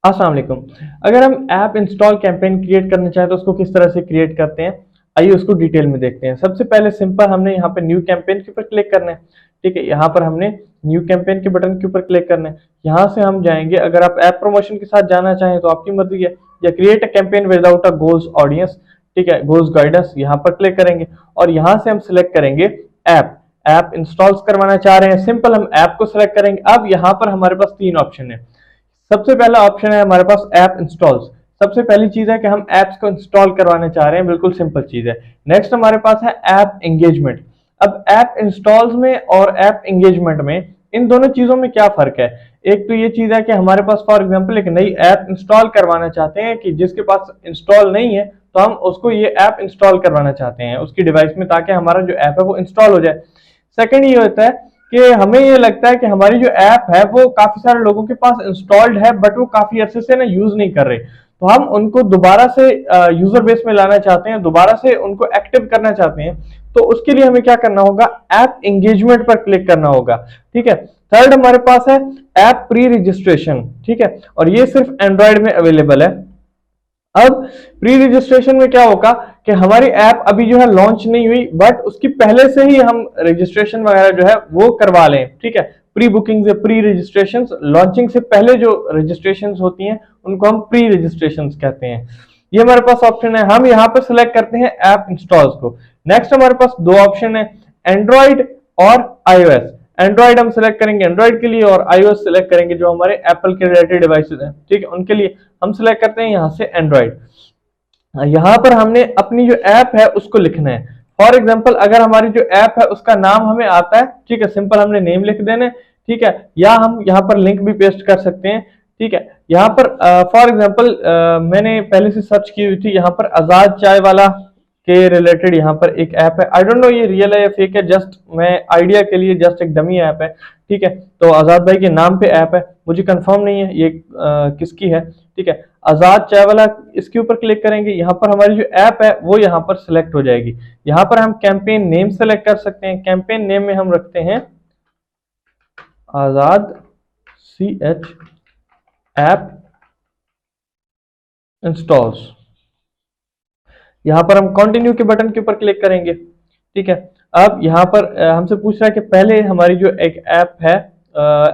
अस्सलाम वालेकुम। अगर हम ऐप इंस्टॉल कैंपेन क्रिएट करना चाहें तो उसको किस तरह से क्रिएट करते हैं, आइए उसको डिटेल में देखते हैं। सबसे पहले सिंपल हमने यहाँ पे न्यू कैंपेन के ऊपर क्लिक करना है। ठीक है, यहाँ पर हमने न्यू कैंपेन के बटन के ऊपर क्लिक करना है। यहाँ से हम जाएंगे, अगर आप ऐप प्रमोशन के साथ जाना चाहें तो आपकी मर्जी है, या create a campaign without a goals audience, ठीक है, गोल्स गाइडेंस, यहाँ पर क्लिक करेंगे और यहाँ से हम सिलेक्ट करेंगे ऐप। ऐप इंस्टॉल करवाना चाह रहे हैं, सिंपल हम ऐप को सिलेक्ट करेंगे। अब यहाँ पर हमारे पास तीन ऑप्शन है। सबसे पहला ऑप्शन है हमारे पास ऐप इंस्टॉल्स। सबसे पहली चीज है कि हम एप्स को इंस्टॉल करवाने चाह रहे हैं, बिल्कुल सिंपल चीज है। नेक्स्ट हमारे पास है ऐप एंगेजमेंट। अब ऐप इंस्टॉल्स में और ऐप एंगेजमेंट में, इन दोनों चीजों में क्या फर्क है? एक तो ये चीज है कि हमारे पास फॉर एग्जांपल एक नई ऐप इंस्टॉल करवाना चाहते हैं, कि जिसके पास इंस्टॉल नहीं है तो हम उसको ये ऐप इंस्टॉल करवाना चाहते हैं उसकी डिवाइस में, ताकि हमारा जो ऐप है वो इंस्टॉल हो जाए। सेकंड ये होता है कि हमें ये लगता है कि हमारी जो ऐप है वो काफी सारे लोगों के पास इंस्टॉल्ड है, बट वो काफी अरसे से ना यूज नहीं कर रहे, तो हम उनको दोबारा से यूजर बेस में लाना चाहते हैं, दोबारा से उनको एक्टिव करना चाहते हैं। तो उसके लिए हमें क्या करना होगा? ऐप एंगेजमेंट पर क्लिक करना होगा। ठीक है। थर्ड हमारे पास है ऐप प्री रजिस्ट्रेशन। ठीक है, और ये सिर्फ एंड्रॉयड में अवेलेबल है। अब प्री रजिस्ट्रेशन में क्या होगा कि हमारी ऐप अभी जो है लॉन्च नहीं हुई, बट उसकी पहले से ही हम रजिस्ट्रेशन वगैरह जो है वो करवा लें। ठीक है, प्री बुकिंग से प्री रजिस्ट्रेशन, लॉन्चिंग से पहले जो रजिस्ट्रेशन होती हैं उनको हम प्री रजिस्ट्रेशन कहते हैं। ये हमारे पास ऑप्शन है, हम यहाँ पर सिलेक्ट करते हैं ऐप इंस्टॉल्स को। नेक्स्ट हमारे पास दो ऑप्शन है, एंड्रॉइड और आईओएस। एंड्रॉइड हम सिलेक्ट करेंगे एंड्रॉइड के लिए, और आईओएस सिलेक्ट करेंगे जो हमारे एप्पल के रिलेटेड डिवाइसेस हैं। ठीक है, उनके लिए हम सिलेक्ट करते हैं यहाँ से एंड्रॉइड। यहाँ पर हमने अपनी जो ऐप है उसको लिखना है। फॉर एग्जाम्पल अगर हमारी जो ऐप है उसका नाम हमें आता है, ठीक है, सिंपल हमने नेम लिख देना है। ठीक है, या हम यहाँ पर लिंक भी पेस्ट कर सकते हैं। ठीक है, यहाँ पर फॉर एग्जाम्पल मैंने पहले से सर्च की हुई थी, यहाँ पर आजाद चाय वाला के रिलेटेड यहाँ पर एक ऐप है। आई डोंट नो ये रियल है या फेक है, जस्ट मैं आइडिया के लिए जस्ट एक डमी ऐप है। ठीक है, तो आजाद भाई के नाम पे ऐप है, मुझे कंफर्म नहीं है ये किसकी है। ठीक है, आजाद चाय वाला, इसके ऊपर क्लिक करेंगे, यहाँ पर हमारी जो ऐप है वो यहाँ पर सिलेक्ट हो जाएगी। यहाँ पर हम कैंपेन नेम सेलेक्ट कर सकते हैं। कैंपेन नेम में हम रखते हैं आजाद CH ऐप इंस्टॉल्स। यहाँ पर हम कंटिन्यू के बटन के ऊपर क्लिक करेंगे। ठीक है, अब यहाँ पर हमसे पूछ रहा है कि पहले हमारी जो एक ऐप है,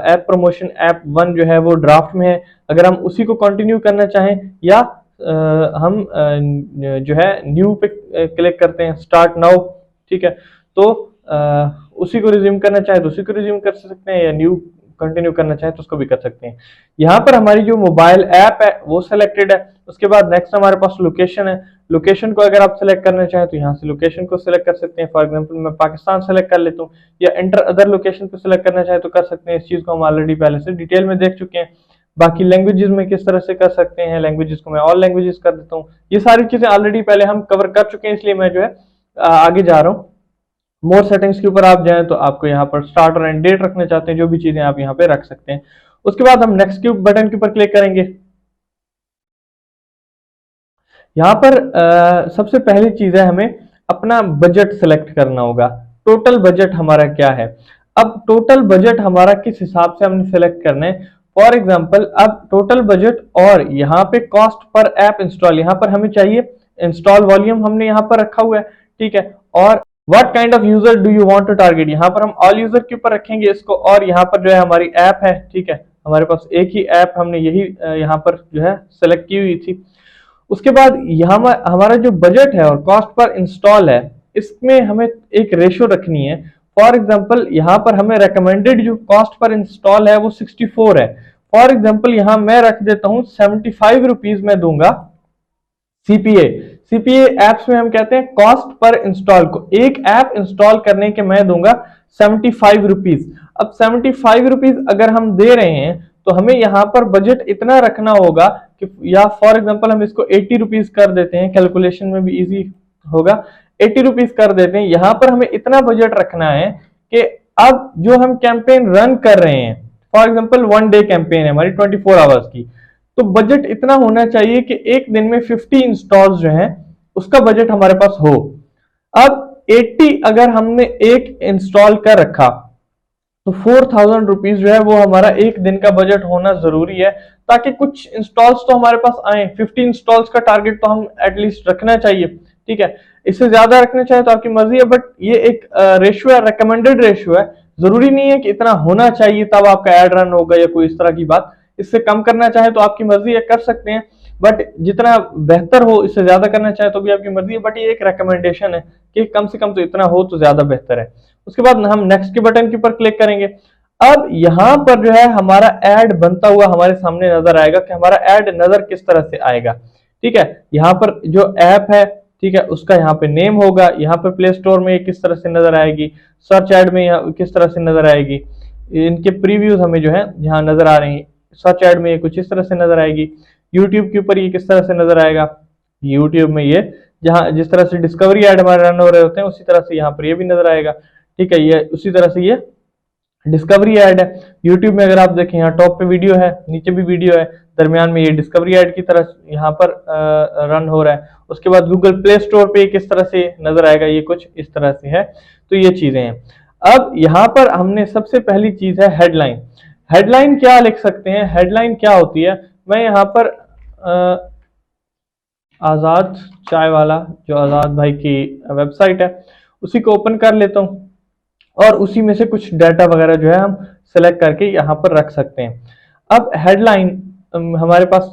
ऐप प्रमोशन ऐप 1 जो है वो ड्राफ्ट में है, अगर हम उसी को कंटिन्यू करना चाहें, या हम जो है न्यू पे क्लिक करते हैं, स्टार्ट नाउ। ठीक है, तो उसी को रिज्यूम करना चाहे तो उसी को रिज्यूम कर सकते हैं, या न्यू कंटिन्यू करना चाहे तो उसको भी कर सकते हैं। यहाँ पर हमारी जो मोबाइल ऐप है वो सिलेक्टेड है। उसके बाद नेक्स्ट हमारे पास लोकेशन है। लोकेशन को अगर आप सेलेक्ट करना चाहें तो यहाँ से लोकेशन को सिलेक्ट कर सकते हैं। फॉर एग्जांपल मैं पाकिस्तान सेलेक्ट कर लेता हूँ, या एंटर अदर लोकेशन को सिलेक्ट करना चाहे तो कर सकते हैं। इस चीज को हम ऑलरेडी पहले से डिटेल में देख चुके हैं। बाकी लैंग्वेजेस में किस तरह से कर सकते हैं, लैंग्वेजेस को मैं ऑल लैंग्वेजेस कर देता हूँ। ये सारी चीजें ऑलरेडी पहले हम कवर कर चुके हैं, इसलिए मैं जो है आगे जा रहा हूँ। मोर सेटिंग्स के ऊपर आप जाएं तो आपको यहाँ पर स्टार्ट और एंड डेट रखना चाहते हैं, जो भी चीजें आप यहाँ पे रख सकते हैं। उसके बाद हम नेक्स्ट के बटन के ऊपर क्लिक करेंगे। यहाँ पर सबसे पहली चीज है, हमें अपना बजट सेलेक्ट करना होगा। टोटल बजट हमारा क्या है? अब टोटल बजट हमारा किस हिसाब से हमने सेलेक्ट करना है? फॉर एग्जांपल अब टोटल बजट और यहाँ पे कॉस्ट पर ऐप इंस्टॉल, यहाँ पर हमें चाहिए इंस्टॉल वॉल्यूम हमने यहाँ पर रखा हुआ है। ठीक है, और what kind of user do you want to target, यहाँ पर हम ऑल यूजर के ऊपर रखेंगे इसको। और यहाँ पर जो है हमारी ऐप है, ठीक है, हमारे पास एक ही ऐप, हमने यही यहाँ पर जो है सेलेक्ट की हुई थी। उसके बाद यहाँ हमारा जो बजट है और कॉस्ट पर इंस्टॉल है, इसमें हमें एक रेशो रखनी है। फॉर एग्जांपल यहाँ पर हमें रेकमेंडेड जो कॉस्ट पर इंस्टॉल है वो 64 है। फॉर एग्जांपल यहाँ मैं रख देता हूँ 75 रुपीज में दूंगा सीपीए एप्स में हम कहते हैं कॉस्ट पर इंस्टॉल को, एक ऐप इंस्टॉल करने के मैं दूंगा 75 रुपीज। अब 75 रुपीज अगर हम दे रहे हैं तो हमें यहाँ पर बजट इतना रखना होगा कि, या फॉर एग्जांपल हम इसको 80 रुपीज कर देते हैं, कैलकुलेशन में भी इजी होगा, 80 रुपीज कर देते हैं। यहाँ पर हमें इतना बजट रखना है कि अब जो हम कैंपेन रन कर रहे हैं, फॉर एग्जांपल 1 डे कैंपेन है हमारी 24 आवर्स की, तो बजट इतना होना चाहिए कि एक दिन में 50 इंस्टॉल्स जो हैं उसका बजट हमारे पास हो। अब 80 अगर हमने एक इंस्टॉल कर रखा तो 4000 रुपीज जो है वो हमारा एक दिन का बजट होना जरूरी है, ताकि कुछ इंस्टॉल्स तो हमारे पास आए। 50 इंस्टॉल्स का टारगेट तो हम एटलीस्ट रखना चाहिए, ठीक है। इससे ज्यादा रखना चाहे तो आपकी मर्जी है, बट ये एक रेशियो है, रिकमेंडेड रेशियो है। जरूरी नहीं है कि इतना होना चाहिए तब आपका एड रन होगा या कोई इस तरह की बात। इससे कम करना चाहे तो आपकी मर्जी है, कर सकते हैं, बट जितना बेहतर हो, इससे ज्यादा करना चाहे तो भी आपकी मर्जी है, बट ये एक रिकमेंडेशन है कि कम से कम तो इतना हो तो ज्यादा बेहतर है। उसके बाद हम नेक्स्ट के बटन के ऊपर क्लिक करेंगे। अब यहां पर जो है हमारा ऐड बनता हुआ हमारे सामने नजर आएगा कि हमारा ऐड नजर किस तरह से आएगा, ठीक है। यहाँ पर जो ऐप है, ठीक है, उसका यहाँ पे नेम होगा। यहाँ पर प्ले स्टोर में किस तरह से नजर आएगी, सर्च ऐड में किस तरह से नजर आएगी, इनके प्रीव्यूज हमें जो है यहाँ नजर आ रहे हैं। सर्च ऐड में ये कुछ इस तरह से नजर आएगी। यूट्यूब के ऊपर ये किस तरह से नजर आएगा, यूट्यूब में ये जहां जिस तरह से डिस्कवरी ऐड हमारे रन हो रहे होते हैं उसी तरह से यहाँ पर ये भी नजर आएगा, ठीक है। ये उसी तरह से ये डिस्कवरी ऐड है। यूट्यूब में अगर आप देखें, यहाँ टॉप पे वीडियो है, नीचे भी वीडियो है, दरमियान में ये डिस्कवरी ऐड की तरह यहाँ पर रन हो रहा है। उसके बाद गूगल प्ले स्टोर पे किस तरह से नजर आएगा, ये कुछ इस तरह से है। तो ये चीजें हैं। अब यहाँ पर हमने सबसे पहली चीज है हेडलाइन। हेडलाइन क्या लिख सकते हैं, हेडलाइन क्या होती है। मैं यहाँ पर आजाद चाय वाला, जो आजाद भाई की वेबसाइट है, उसी को ओपन कर लेता हूँ और उसी में से कुछ डाटा वगैरह जो है हम सेलेक्ट करके यहाँ पर रख सकते हैं। अब हेडलाइन हमारे पास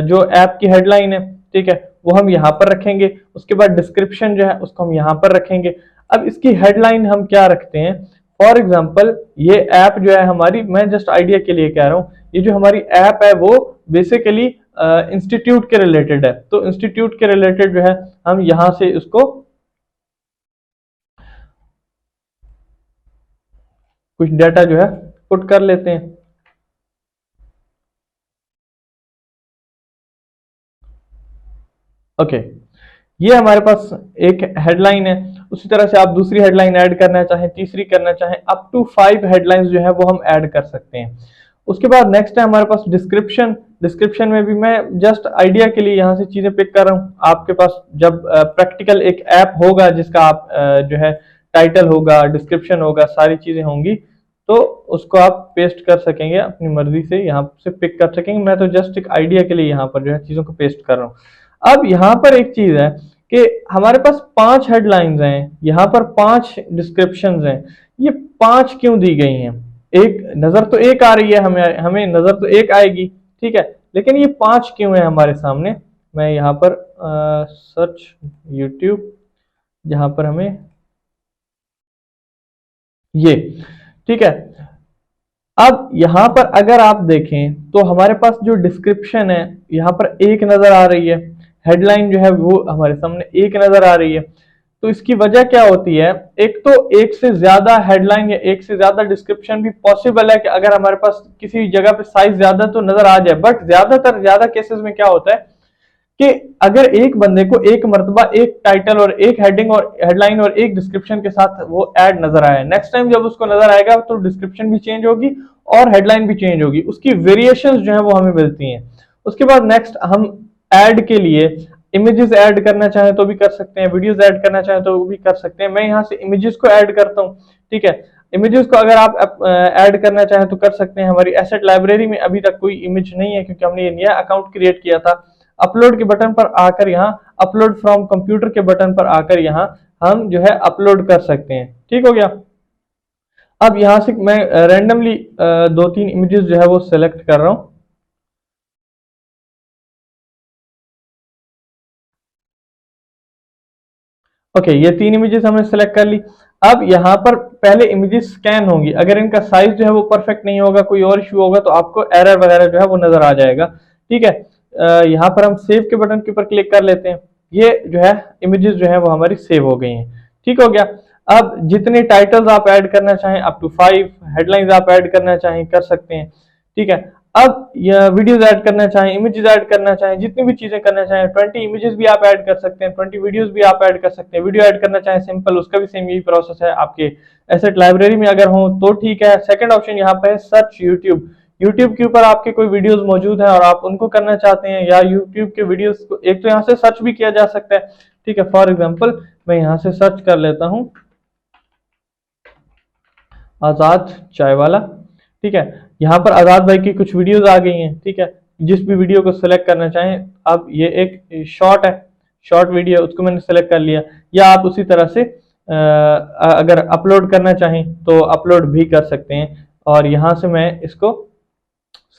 जो ऐप की हेडलाइन है, ठीक है, वो हम यहाँ पर रखेंगे। उसके बाद डिस्क्रिप्शन जो है उसको हम यहाँ पर रखेंगे। अब इसकी हेडलाइन हम क्या रखते हैं, फॉर एग्जाम्पल ये ऐप जो है हमारी, मैं जस्ट आइडिया के लिए कह रहा हूँ, ये जो हमारी ऐप है वो बेसिकली इंस्टीट्यूट के रिलेटेड है। तो इंस्टीट्यूट के रिलेटेड जो है हम यहाँ से उसको कुछ डाटा जो है पुट कर लेते हैं। ओके, ये हमारे पास एक हेडलाइन है। उसी तरह से आप दूसरी हेडलाइन ऐड करना चाहें, तीसरी करना चाहें, अप टू 5 हेडलाइंस जो है वो हम ऐड कर सकते हैं। उसके बाद नेक्स्ट है हमारे पास डिस्क्रिप्शन। डिस्क्रिप्शन में भी मैं जस्ट आइडिया के लिए यहाँ से चीजें पिक कर रहा हूँ। आपके पास जब प्रैक्टिकल एक ऐप होगा जिसका आप जो है टाइटल होगा, डिस्क्रिप्शन होगा, सारी चीजें होंगी, तो उसको आप पेस्ट कर सकेंगे अपनी मर्जी से, यहाँ से पिक कर सकेंगे। मैं तो जस्ट एक आइडिया के लिए यहाँ पर जो है चीजों को पेस्ट कर रहा हूँ। अब यहाँ पर एक चीज है कि हमारे पास 5 हेडलाइंस हैं, यहाँ पर 5 डिस्क्रिप्शंस हैं। ये 5 क्यों दी गई हैं, एक नजर तो एक आ रही है, हमें नजर तो एक आएगी, ठीक है, लेकिन ये 5 क्यों है हमारे सामने। मैं यहाँ पर सर्च यूट्यूब, जहां पर हमें ये, ठीक है। अब यहां पर अगर आप देखें तो हमारे पास जो डिस्क्रिप्शन है यहाँ पर एक नजर आ रही है, हेडलाइन जो है वो हमारे सामने एक नजर आ रही है। तो इसकी वजह क्या होती है, एक तो एक से ज्यादा हेडलाइन या एक से ज्यादा डिस्क्रिप्शन भी पॉसिबल है कि अगर हमारे पास किसी जगह पे साइज ज्यादा तो नजर आ जाए, बट ज्यादा केसेस में क्या होता है कि अगर एक बंदे को एक मर्तबा एक टाइटल और एक हेडिंग और हेडलाइन और एक डिस्क्रिप्शन के साथ वो ऐड नजर आया, नेक्स्ट टाइम जब उसको नजर आएगा तो डिस्क्रिप्शन भी चेंज होगी और हेडलाइन भी चेंज होगी, उसकी वेरिएशंस जो है वो हमें मिलती हैं। उसके बाद नेक्स्ट हम ऐड के लिए इमेजेस ऐड करना चाहें तो भी कर सकते हैं, वीडियोस ऐड करना चाहें तो भी कर सकते हैं। मैं यहाँ से इमेजेस को ऐड करता हूँ, ठीक है। इमेजेस को अगर आप ऐड करना चाहें तो कर सकते हैं। हमारी एसेट लाइब्रेरी में अभी तक कोई इमेज नहीं है क्योंकि हमने ये नया अकाउंट क्रिएट किया था। अपलोड के बटन पर आकर यहाँ अपलोड फ्रॉम कंप्यूटर के बटन पर आकर यहाँ हम जो है अपलोड कर सकते हैं, ठीक हो गया। अब यहाँ से मैं रैंडमली 2-3 इमेजेस जो है वो सिलेक्ट कर रहा हूँ। ओके, ये 3 इमेजेस हमने सेलेक्ट कर ली। अब यहाँ पर पहले इमेजेस स्कैन होंगी, अगर इनका साइज जो है वो परफेक्ट नहीं होगा, कोई और इशू होगा तो आपको एरर वगैरह जो है वो नजर आ जाएगा, ठीक है। यहाँ पर हम सेव के बटन के ऊपर क्लिक कर लेते हैं। ये जो है इमेजेस जो है वो हमारी सेव हो गई हैं, ठीक हो गया। अब जितने टाइटल्स आप ऐड करना चाहें, अप टू 5 हेडलाइंस आप ऐड करना चाहें कर सकते हैं, ठीक है। अब वीडियोस ऐड करना चाहें, इमेजेस ऐड करना चाहें, जितनी भी चीजें करना चाहें, 20 इमेजेस भी आप ऐड कर सकते हैं, 20 वीडियोस भी आप ऐड कर सकते हैं। वीडियो ऐड करना चाहें सिंपल, उसका भी सेम यही प्रोसेस है। आपके एसेट लाइब्रेरी में अगर हो तो ठीक है। सेकंड ऑप्शन यहाँ पे है सर्च यूट्यूब। यूट्यूब के ऊपर आपके कोई वीडियोस मौजूद हैं और आप उनको करना चाहते हैं, या यूट्यूब के वीडियोस को एक तो यहाँ से सर्च भी किया जा सकता है, ठीक है। फॉर एग्जाम्पल मैं यहाँ से सर्च कर लेता हूँ आज़ाद चाय वाला, ठीक है। यहाँ पर आज़ाद भाई की कुछ वीडियोस आ गई हैं, ठीक है। जिस भी वीडियो को सेलेक्ट करना चाहें, अब ये एक शॉर्ट है, शॉर्ट वीडियो, उसको मैंने सेलेक्ट कर लिया। या आप उसी तरह से अगर अपलोड करना चाहें तो अपलोड भी कर सकते हैं। और यहाँ से मैं इसको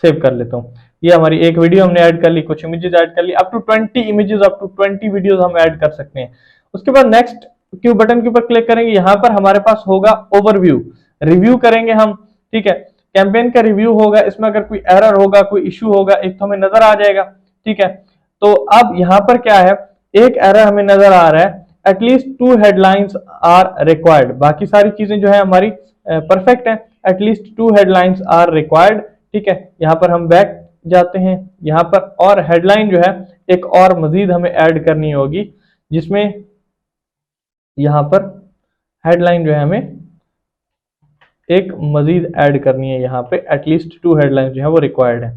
सेव कर लेता हूँ। ये हमारी एक वीडियो हमने ऐड कर ली, कुछ इमेजेस ऐड कर ली, up to 20 images, up to 20 videos हम ऐड कर सकते हैं। उसके बाद नेक्स्ट क्यू बटन के ऊपर क्लिक करेंगे, यहाँ पर हमारे पास होगा ओवरव्यू, रिव्यू करेंगे हम, ठीक है। कैंपेन का रिव्यू होगा, इसमें अगर कोई एरर होगा, कोई इश्यू होगा, एक तो हमें नजर आ जाएगा, ठीक है। तो अब यहाँ पर क्या है, एक एरर हमें नजर आ रहा है, एटलीस्ट 2 हेडलाइंस आर रिक्वायर्ड। बाकी सारी चीजें जो है हमारी परफेक्ट है, एटलीस्ट 2 हेडलाइंस आर रिक्वायर्ड, ठीक है। यहाँ पर हम बैक जाते हैं, यहाँ पर और हेडलाइन जो है एक और मजीद हमें ऐड करनी होगी, जिसमें यहाँ पर हेडलाइन जो है हमें एक मजीद ऐड करनी है, यहाँ पे एटलीस्ट 2 हेडलाइन जो है वो रिक्वायर्ड है,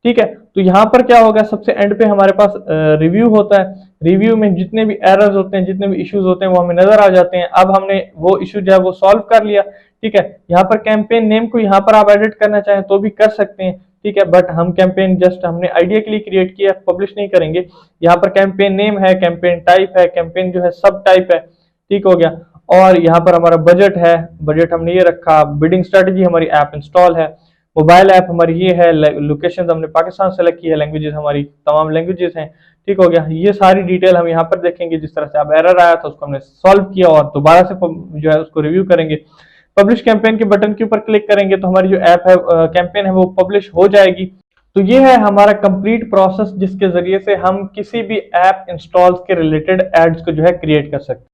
ठीक है। तो यहाँ पर क्या होगा, सबसे एंड पे हमारे पास रिव्यू होता है। रिव्यू में जितने भी एरर्स होते हैं, जितने भी इश्यूज होते हैं, वो हमें नजर आ जाते हैं। अब हमने वो इशू जो है वो सॉल्व कर लिया, ठीक है। यहाँ पर कैंपेन नेम को यहाँ पर आप एडिट करना चाहें तो भी कर सकते हैं, ठीक है। बट हम कैंपेन जस्ट हमने आइडिया के लिए क्रिएट किया, पब्लिश नहीं करेंगे। यहाँ पर कैंपेन नेम है, कैंपेन टाइप है, कैंपेन जो है सब टाइप है, ठीक हो गया। और यहाँ पर हमारा बजट है, बजट हमने ये रखा। बिडिंग स्ट्रेटजी हमारी ऐप इंस्टॉल है। मोबाइल ऐप हमारी ये है। लोकेशन हमने पाकिस्तान सेलेक्ट की है। लैंग्वेजेस हमारी तमाम लैंग्वेजेस हैं, ठीक हो गया। ये सारी डिटेल हम यहाँ पर देखेंगे। जिस तरह से अब एरर आया था उसको हमने सॉल्व किया और दोबारा से जो है उसको रिव्यू करेंगे। पब्लिश कैंपेन के बटन के ऊपर क्लिक करेंगे तो हमारी जो ऐप है, कैंपेन है, वो पब्लिश हो जाएगी। तो ये है हमारा कंप्लीट प्रोसेस, जिसके जरिए से हम किसी भी ऐप इंस्टॉल के रिलेटेड एड्स को जो है क्रिएट कर सकते हैं।